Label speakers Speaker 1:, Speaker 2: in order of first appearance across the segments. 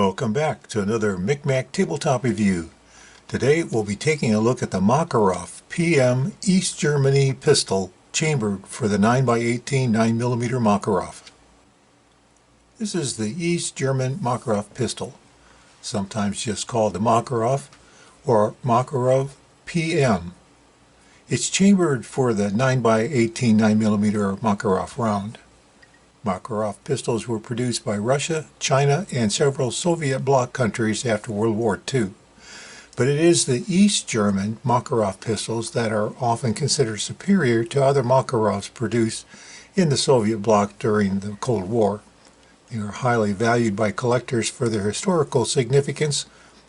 Speaker 1: Welcome back to another Micmac tabletop review. Today we'll be taking a look at the Makarov PM East Germany pistol chambered for the 9x18 9mm Makarov. This is the East German Makarov pistol, sometimes just called the Makarov or Makarov PM. It's chambered for the 9x18 9mm Makarov round. Makarov pistols were produced by Russia, China, and several Soviet bloc countries after World War II. But it is the East German Makarov pistols that are often considered superior to other Makarovs produced in the Soviet bloc during the Cold War. They are highly valued by collectors for their historical significance,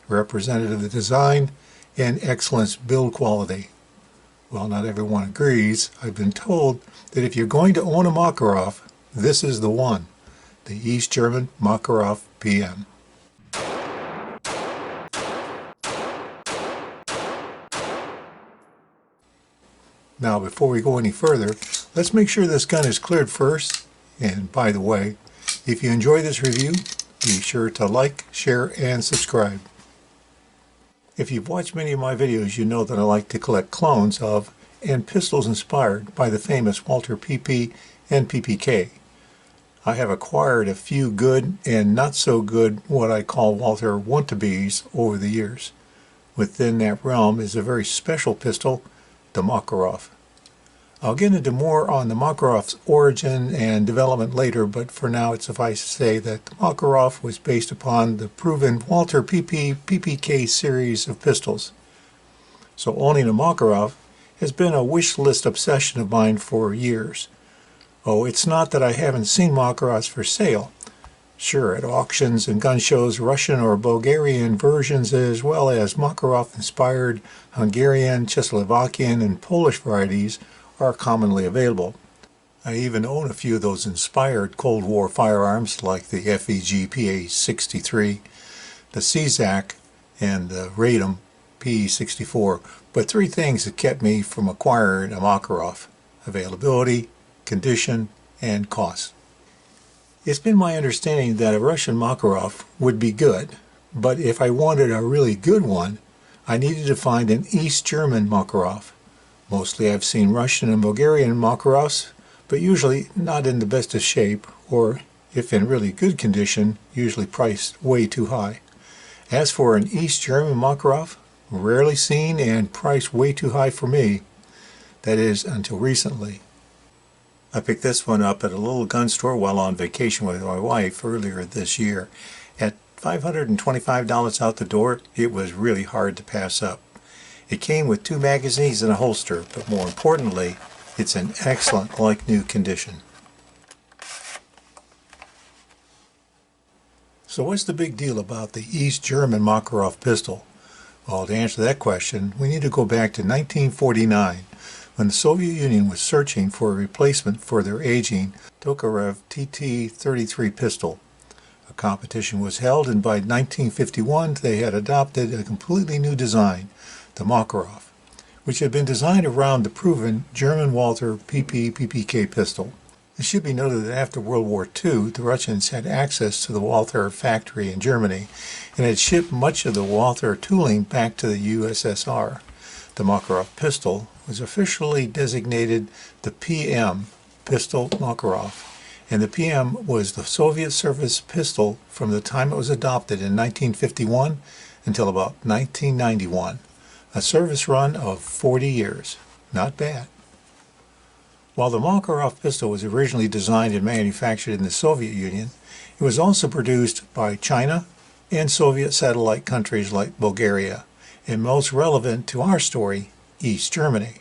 Speaker 1: representative design, and excellent build quality. While not everyone agrees, I've been told that if you're going to own a Makarov, this is the one, the East German Makarov PM. Now, before we go any further, let's make sure this gun is cleared first. And by the way, if you enjoy this review, be sure to like, share, and subscribe. If you've watched many of my videos, you know that I like to collect clones of and pistols inspired by the famous Walther PP and PPK. I have acquired a few good and not so good what I call Walther wannabes over the years. Within that realm is a very special pistol, the Makarov. I'll get into more on the Makarov's origin and development later, but for now it suffices to say that the Makarov was based upon the proven Walther PP PPK series of pistols. So owning a Makarov has been a wish list obsession of mine for years. Oh, it's not that I haven't seen Makarovs for sale. Sure, at auctions and gun shows, Russian or Bulgarian versions as well as Makarov-inspired Hungarian, Czechoslovakian, and Polish varieties are commonly available. I even own a few of those inspired Cold War firearms like the FEG PA-63, the CZAC, and the Radom PE-64, but three things that kept me from acquiring a Makarov: availability, condition, and cost. It's been my understanding that a Russian Makarov would be good, but if I wanted a really good one, I needed to find an East German Makarov. Mostly I've seen Russian and Bulgarian Makarovs, but usually not in the best of shape, or if in really good condition, usually priced way too high. As for an East German Makarov, rarely seen and priced way too high for me. That is, until recently. I picked this one up at a little gun store while on vacation with my wife earlier this year. At $525 out the door, it was really hard to pass up. It came with 2 magazines and a holster, but more importantly, it's in excellent like-new condition. So what's the big deal about the East German Makarov pistol? Well, to answer that question, we need to go back to 1949. When the Soviet Union was searching for a replacement for their aging Tokarev TT-33 pistol. A competition was held, and by 1951 they had adopted a completely new design, the Makarov, which had been designed around the proven German Walther PP PPK pistol. It should be noted that after World War II, the Russians had access to the Walther factory in Germany and had shipped much of the Walther tooling back to the USSR. The Makarov pistol was officially designated the PM pistol Makarov, and the PM was the Soviet service pistol from the time it was adopted in 1951 until about 1991. A service run of 40 years. Not bad. While the Makarov pistol was originally designed and manufactured in the Soviet Union, it was also produced by China and Soviet satellite countries like Bulgaria, and most relevant to our story, East Germany.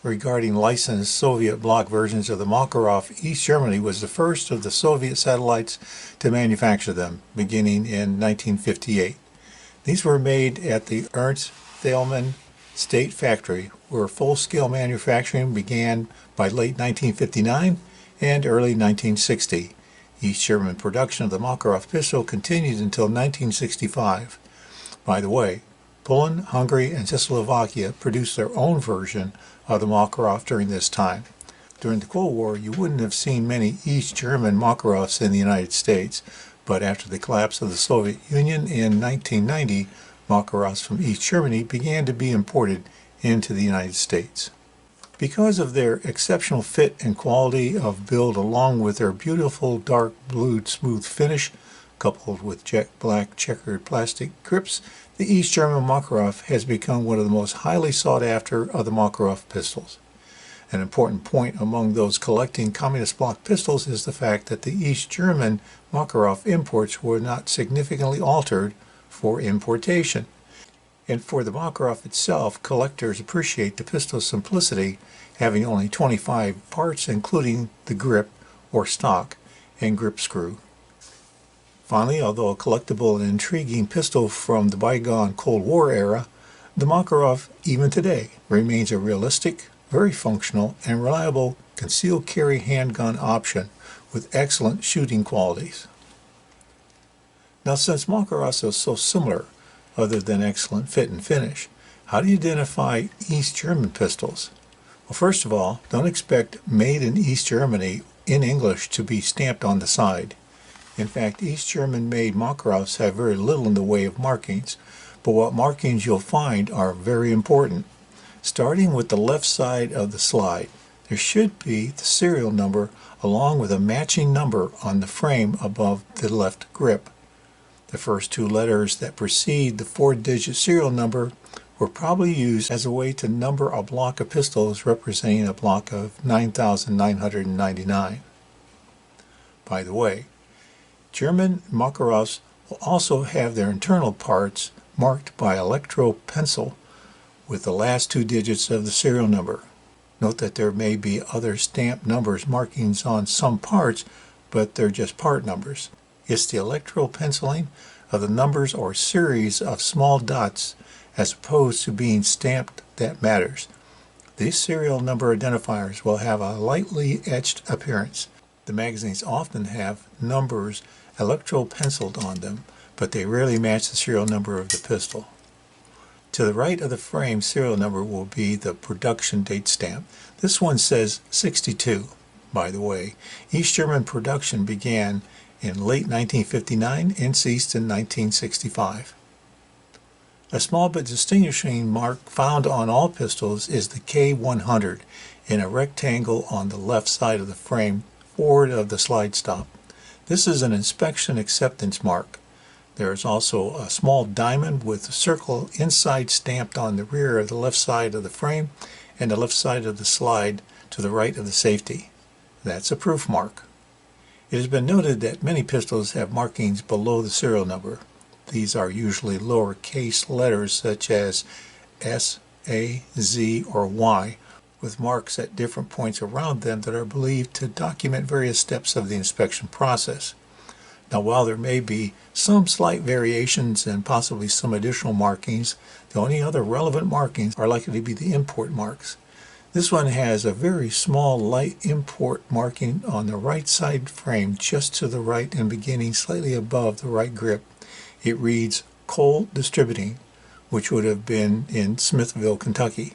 Speaker 1: Regarding licensed Soviet bloc versions of the Makarov, East Germany was the first of the Soviet satellites to manufacture them, beginning in 1958. These were made at the Ernst Thälmann State Factory, where full-scale manufacturing began by late 1959 and early 1960. East German production of the Makarov pistol continued until 1965. By the way, Poland, Hungary, and Czechoslovakia produced their own version of the Makarov during this time. During the Cold War, you wouldn't have seen many East German Makarovs in the United States, but after the collapse of the Soviet Union in 1990, Makarovs from East Germany began to be imported into the United States. Because of their exceptional fit and quality of build, along with their beautiful dark blue smooth finish, coupled with jet black checkered plastic grips, the East German Makarov has become one of the most highly sought after of the Makarov pistols. An important point among those collecting Communist bloc pistols is the fact that the East German Makarov imports were not significantly altered for importation. And for the Makarov itself, collectors appreciate the pistol's simplicity, having only 25 parts including the grip or stock and grip screw. Finally, although a collectible and intriguing pistol from the bygone Cold War era, the Makarov, even today, remains a realistic, very functional, and reliable concealed carry handgun option with excellent shooting qualities. Now, since Makarovs are so similar, other than excellent fit and finish, how do you identify East German pistols? Well, first of all, don't expect "Made in East Germany" in English to be stamped on the side. In fact, East German-made Makarovs have very little in the way of markings, but what markings you'll find are very important. Starting with the left side of the slide, there should be the serial number along with a matching number on the frame above the left grip. The first two letters that precede the 4-digit serial number were probably used as a way to number a block of pistols representing a block of 9,999. By the way, German Makarovs will also have their internal parts marked by electro pencil with the last 2 digits of the serial number. Note that there may be other stamped numbers markings on some parts, but they're just part numbers. It's the electro penciling of the numbers or series of small dots as opposed to being stamped that matters. These serial number identifiers will have a lightly etched appearance. The magazines often have numbers electro-penciled on them, but they rarely match the serial number of the pistol. To the right of the frame serial number will be the production date stamp. This one says 62, by the way. East German production began in late 1959 and ceased in 1965. A small but distinguishing mark found on all pistols is the K100 in a rectangle on the left side of the frame forward of the slide stop. This is an inspection acceptance mark. There is also a small diamond with a circle inside stamped on the rear of the left side of the frame and the left side of the slide to the right of the safety. That's a proof mark. It has been noted that many pistols have markings below the serial number. These are usually lowercase letters such as S, A, Z, or Y, with marks at different points around them that are believed to document various steps of the inspection process. Now, while there may be some slight variations and possibly some additional markings, the only other relevant markings are likely to be the import marks. This one has a very small light import marking on the right side frame just to the right and beginning slightly above the right grip. It reads Cole Distributing, which would have been in Smithville, Kentucky.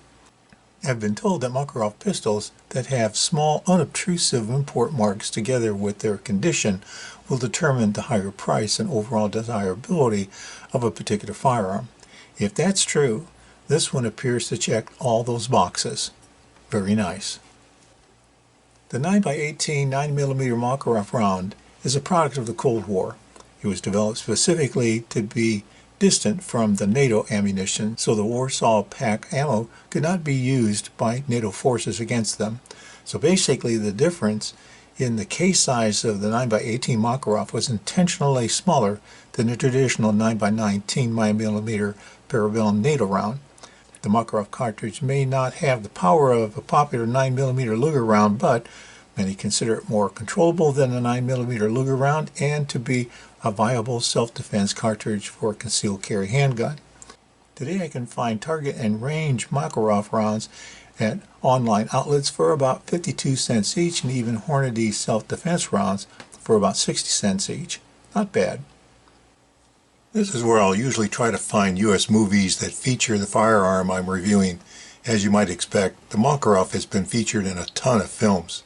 Speaker 1: I've been told that Makarov pistols that have small unobtrusive import marks together with their condition will determine the higher price and overall desirability of a particular firearm. If that's true, this one appears to check all those boxes. Very nice. The 9x18 9mm Makarov round is a product of the Cold War. It was developed specifically to be distant from the NATO ammunition, so the Warsaw Pact ammo could not be used by NATO forces against them. So basically the difference in the case size of the 9x18 Makarov was intentionally smaller than the traditional 9x19 9mm parabellum NATO round. The Makarov cartridge may not have the power of a popular 9mm Luger round, but many consider it more controllable than a 9mm Luger round and to be a viable self-defense cartridge for a concealed carry handgun. Today I can find target and range Makarov rounds at online outlets for about 52 cents each, and even Hornady self-defense rounds for about 60 cents each. Not bad. This is where I'll usually try to find U.S. movies that feature the firearm I'm reviewing. As you might expect, the Makarov has been featured in a ton of films.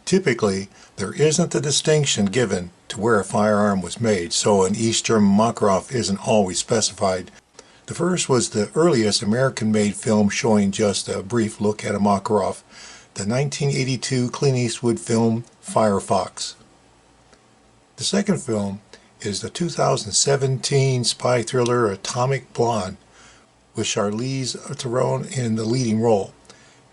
Speaker 1: Typically, there isn't the distinction given to where a firearm was made, so an East German Makarov isn't always specified. The first was the earliest American-made film showing just a brief look at a Makarov, the 1982 Clint Eastwood film Firefox. The second film is the 2017 spy thriller Atomic Blonde, with Charlize Theron in the leading role.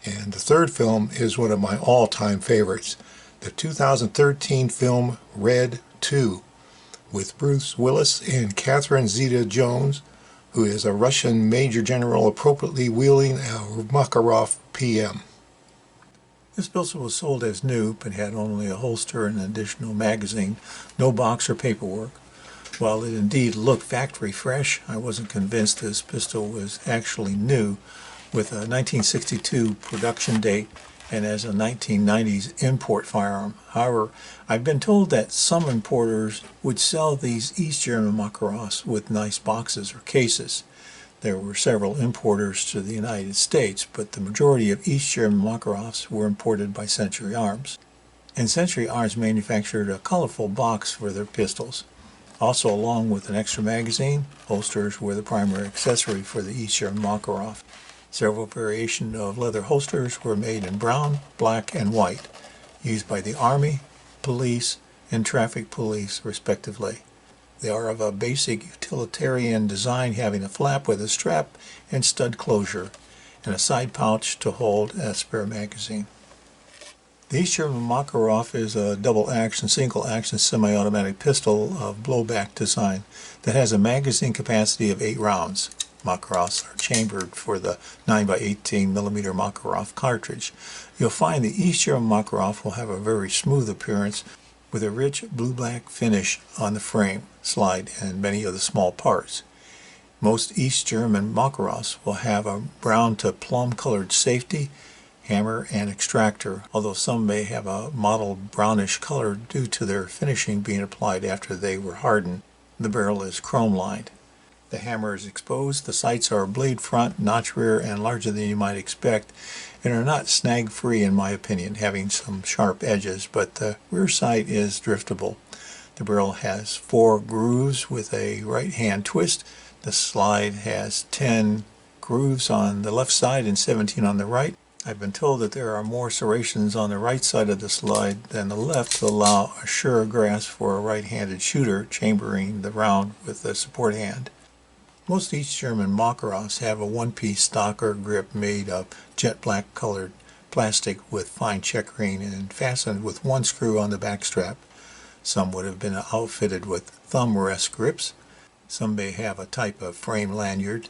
Speaker 1: And the third film is one of my all-time favorites, the 2013 film Red 2, with Bruce Willis and Catherine Zeta-Jones, who is a Russian major general appropriately wielding a Makarov PM. This pistol was sold as new, but had only a holster and an additional magazine, no box or paperwork. While it indeed looked factory fresh, I wasn't convinced this pistol was actually new, with a 1962 production date and as a 1990s import firearm. However, I've been told that some importers would sell these East German Makarovs with nice boxes or cases. There were several importers to the United States, but the majority of East German Makarovs were imported by Century Arms. And Century Arms manufactured a colorful box for their pistols. Also, along with an extra magazine, holsters were the primary accessory for the East German Makarov. Several variations of leather holsters were made in brown, black, and white, used by the Army, police, and traffic police, respectively. They are of a basic utilitarian design, having a flap with a strap and stud closure, and a side pouch to hold a spare magazine. The East German Makarov is a double-action, single-action semi-automatic pistol of blowback design that has a magazine capacity of 8 rounds. Makarovs are chambered for the 9x18 9mm Makarov cartridge. You'll find the East German Makarov will have a very smooth appearance with a rich blue-black finish on the frame, slide, and many of the small parts. Most East German Makarovs will have a brown to plum colored safety, hammer, and extractor, although some may have a mottled brownish color due to their finishing being applied after they were hardened. The barrel is chrome lined. The hammer is exposed, the sights are blade front, notch rear, and larger than you might expect, and are not snag free in my opinion, having some sharp edges, but the rear sight is driftable. The barrel has 4 grooves with a right hand twist. The slide has 10 grooves on the left side and 17 on the right. I've been told that there are more serrations on the right side of the slide than the left to allow a surer grasp for a right-handed shooter chambering the round with the support hand. Most East German Makarovs have a one-piece stocker grip made of jet black colored plastic with fine checkering and fastened with 1 screw on the back strap. Some would have been outfitted with thumb rest grips. Some may have a type of frame lanyard.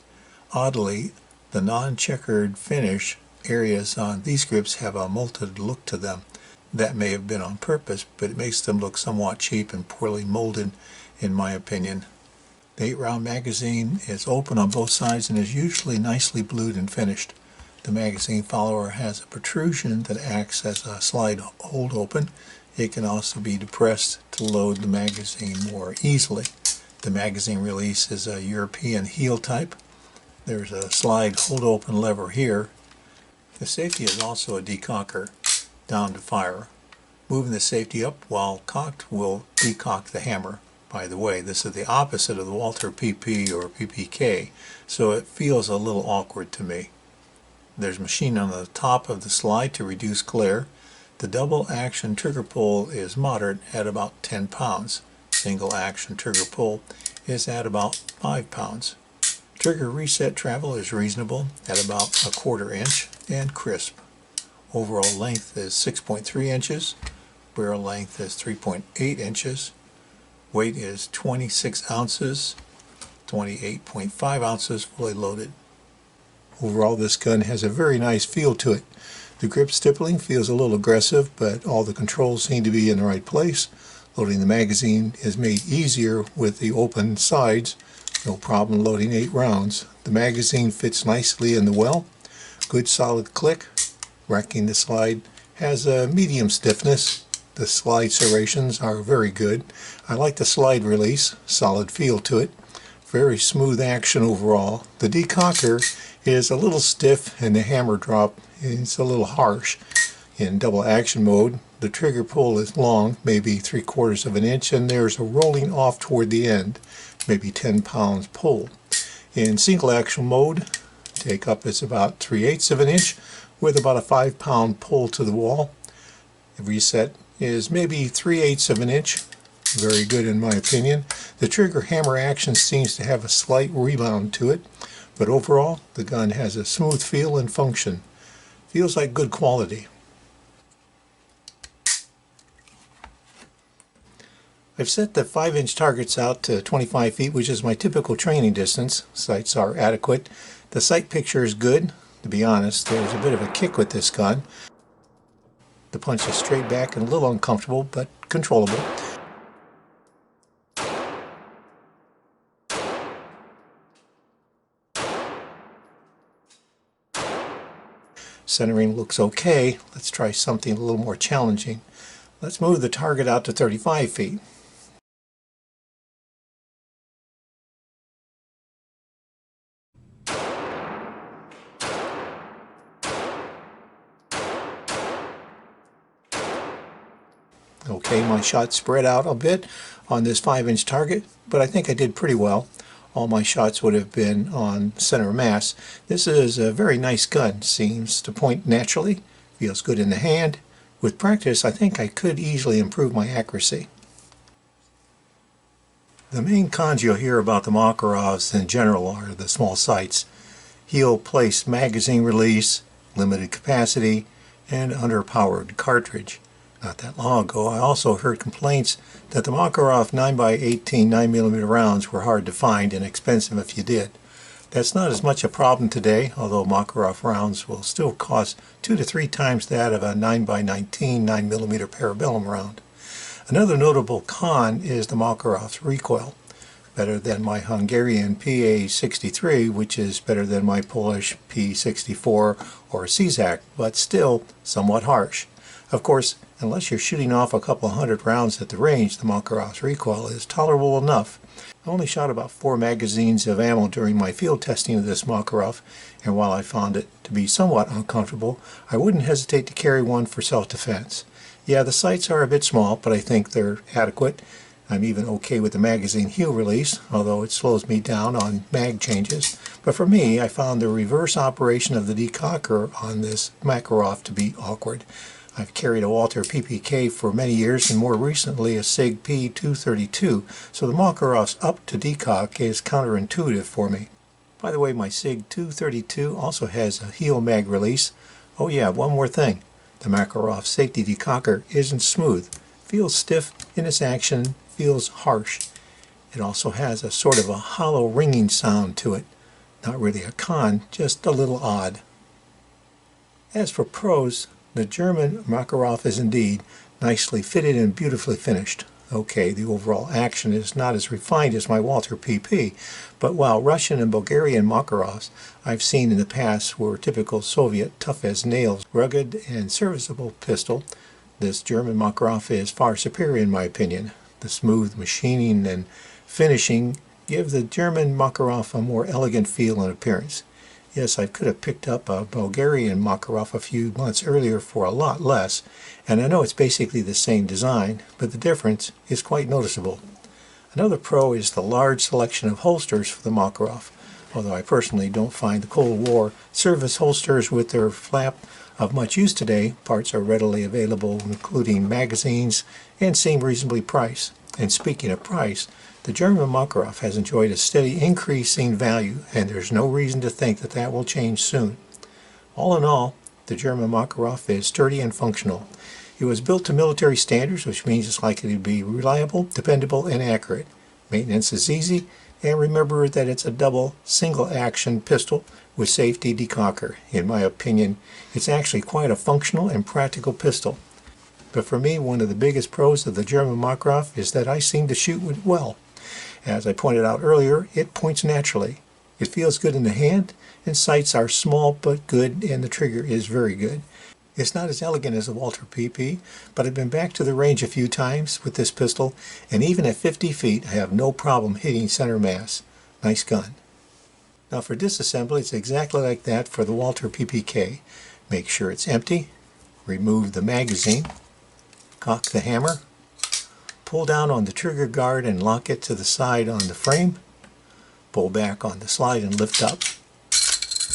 Speaker 1: Oddly, the non-checkered finish areas on these grips have a molted look to them. That may have been on purpose, but it makes them look somewhat cheap and poorly molded, in my opinion. The 8-round magazine is open on both sides and is usually nicely blued and finished. The magazine follower has a protrusion that acts as a slide hold open. It can also be depressed to load the magazine more easily. The magazine release is a European heel type. There's a slide hold open lever here. The safety is also a decocker, down to fire. Moving the safety up while cocked will decock the hammer. By the way, this is the opposite of the Walther PP or PPK, so it feels a little awkward to me. There's machining on the top of the slide to reduce glare. The double action trigger pull is moderate at about 10 pounds. Single action trigger pull is at about 5 pounds. Trigger reset travel is reasonable at about 1/4 inch and crisp. Overall length is 6.3 inches. Barrel length is 3.8 inches. Weight is 26 ounces, 28.5 ounces fully loaded. Overall, this gun has a very nice feel to it. The grip stippling feels a little aggressive, but all the controls seem to be in the right place. Loading the magazine is made easier with the open sides. No problem loading 8 rounds. The magazine fits nicely in the well. Good solid click. Racking the slide has a medium stiffness. The slide serrations are very good. I like the slide release, solid feel to it. Very smooth action overall. The decocker is a little stiff and the hammer drop is a little harsh. In double action mode, the trigger pull is long, maybe 3/4 of an inch, and there's a rolling off toward the end, maybe 10 pounds pull. In single action mode, take up is about 3/8 of an inch with about a 5-pound pull to the wall. The reset is maybe 3/8 of an inch. Very good in my opinion. The trigger hammer action seems to have a slight rebound to it, but overall the gun has a smooth feel and function. Feels like good quality. I've set the 5-inch targets out to 25 feet, which is my typical training distance. Sights are adequate. The sight picture is good. To be honest, there's a bit of a kick with this gun. The punch is straight back and a little uncomfortable, but controllable. Centering looks okay. Let's try something a little more challenging. Let's move the target out to 35 feet. Okay, my shot spread out a bit on this 5-inch target, but I think I did pretty well. All my shots would have been on center mass. This is a very nice gun. Seems to point naturally, feels good in the hand. With practice, I think I could easily improve my accuracy. The main cons you'll hear about the Makarovs in general are the small sights, heel-placed magazine release, limited capacity, and underpowered cartridge. Not that long ago, I also heard complaints that the Makarov 9x18 9mm rounds were hard to find and expensive if you did. That's not as much a problem today, although Makarov rounds will still cost 2 to 3 times that of a 9x19 9mm parabellum round. Another notable con is the Makarov's recoil. Better than my Hungarian PA63, which is better than my Polish P64 or Czak, but still somewhat harsh. Of course, unless you're shooting off a couple hundred rounds at the range, the Makarov's recoil is tolerable enough. I only shot about 4 magazines of ammo during my field testing of this Makarov, and while I found it to be somewhat uncomfortable, I wouldn't hesitate to carry one for self-defense. Yeah, the sights are a bit small, but I think they're adequate. I'm even okay with the magazine heel release, although it slows me down on mag changes. But for me, I found the reverse operation of the decocker on this Makarov to be awkward. I've carried a Walther PPK for many years and more recently a SIG P232, so the Makarov's up to decock is counterintuitive for me. By the way, my SIG 232 also has a heel mag release. Oh yeah, one more thing. The Makarov safety decocker isn't smooth. Feels stiff in its action, feels harsh. It also has a sort of a hollow ringing sound to it. Not really a con, just a little odd. As for pros, the German Makarov is indeed nicely fitted and beautifully finished. Okay, the overall action is not as refined as my Walther PP, but while Russian and Bulgarian Makarovs I've seen in the past were typical Soviet tough as nails, rugged and serviceable pistol, this German Makarov is far superior in my opinion. The smooth machining and finishing give the German Makarov a more elegant feel and appearance. Yes, I could have picked up a Bulgarian Makarov a few months earlier for a lot less, and I know it's basically the same design, but the difference is quite noticeable. Another pro is the large selection of holsters for the Makarov, although I personally don't find the Cold War service holsters with their flap of much use today. Parts are readily available, including magazines, and seem reasonably priced. And speaking of price, the German Makarov has enjoyed a steady increasing value, and there's no reason to think that that will change soon. All in all, the German Makarov is sturdy and functional. It was built to military standards, which means it's likely to be reliable, dependable, and accurate. Maintenance is easy, and remember that it's a double single-action pistol with safety decocker. In my opinion, it's actually quite a functional and practical pistol. But for me, one of the biggest pros of the German Makarov is that I seem to shoot it well. As I pointed out earlier, it points naturally. It feels good in the hand, and sights are small but good, and the trigger is very good. It's not as elegant as the Walther PP, but I've been back to the range a few times with this pistol, and even at 50 feet I have no problem hitting center mass. Nice gun. Now for disassembly, it's exactly like that for the Walther PPK. Make sure it's empty, remove the magazine, cock the hammer, pull down on the trigger guard and lock it to the side on the frame, pull back on the slide and lift up,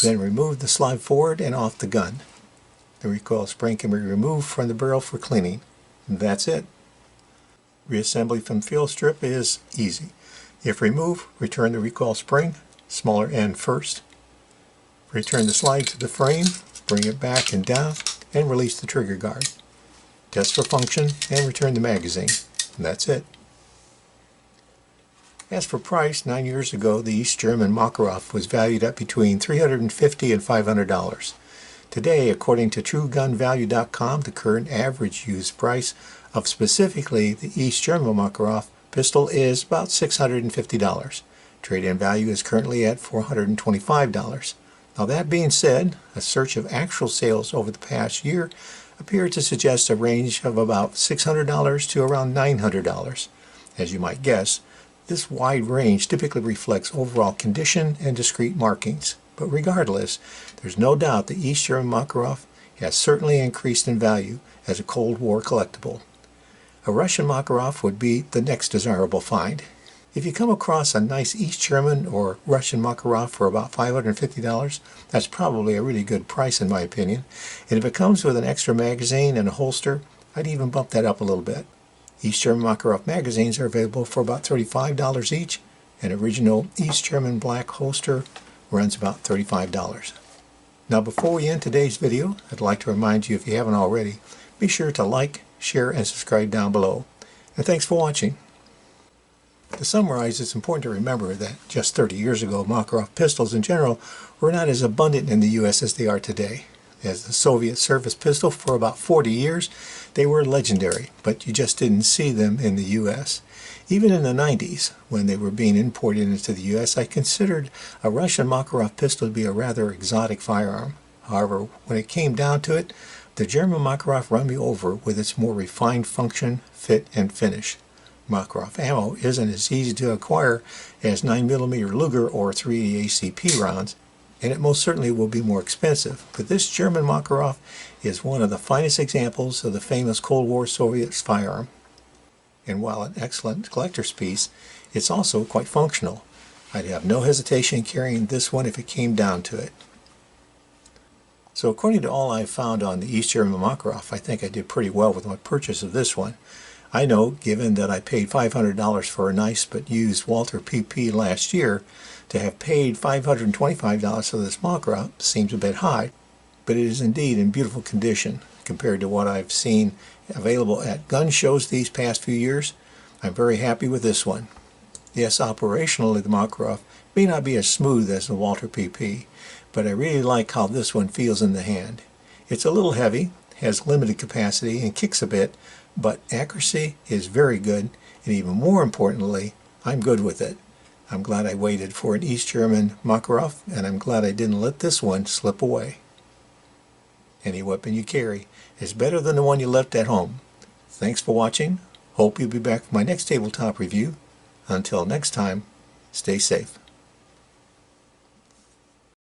Speaker 1: then remove the slide forward and off the gun. The recoil spring can be removed from the barrel for cleaning. And that's it. Reassembly from field strip is easy. If removed, return the recoil spring, smaller end first. Return the slide to the frame, bring it back and down, and release the trigger guard. Test for function and return the magazine. And that's it. As for price, 9 years ago the East German Makarov was valued at between $350 and $500. Today, according to TrueGunValue.com, the current average used price of specifically the East German Makarov pistol is about $650. Trade-in value is currently at $425. Now that being said, a search of actual sales over the past year appeared to suggest a range of about $600 to around $900. As you might guess, this wide range typically reflects overall condition and discrete markings. But regardless, there's no doubt the East German Makarov has certainly increased in value as a Cold War collectible. A Russian Makarov would be the next desirable find. If you come across a nice East German or Russian Makarov for about $550, that's probably a really good price in my opinion. And if it comes with an extra magazine and a holster, I'd even bump that up a little bit. East German Makarov magazines are available for about $35 each. An original East German black holster runs about $35. Now before we end today's video, I'd like to remind you, if you haven't already, be sure to like, share, and subscribe down below. And thanks for watching. To summarize, it's important to remember that just 30 years ago, Makarov pistols in general were not as abundant in the U.S. as they are today. As the Soviet service pistol for about 40 years, they were legendary, but you just didn't see them in the U.S. Even in the 90s, when they were being imported into the U.S., I considered a Russian Makarov pistol to be a rather exotic firearm. However, when it came down to it, the German Makarov run me over with its more refined function, fit, and finish. Makarov ammo isn't as easy to acquire as 9mm Luger or 380 ACP rounds, and it most certainly will be more expensive. But this German Makarov is one of the finest examples of the famous Cold War Soviet firearm. And while an excellent collector's piece, it's also quite functional. I'd have no hesitation carrying this one if it came down to it. So according to all I've found on the East German Makarov, I think I did pretty well with my purchase of this one. I know, given that I paid $500 for a nice but used Walther PP last year, to have paid $525 for this Makarov seems a bit high, but it is indeed in beautiful condition compared to what I've seen available at gun shows these past few years. I'm very happy with this one. Yes, operationally the Makarov may not be as smooth as the Walther PP, but I really like how this one feels in the hand. It's a little heavy, has limited capacity, and kicks a bit, but accuracy is very good, and even more importantly, I'm good with it. I'm glad I waited for an East German Makarov, and I'm glad I didn't let this one slip away. Any weapon you carry is better than the one you left at home. Thanks for watching. Hope you'll be back for my next tabletop review. Until next time, stay safe.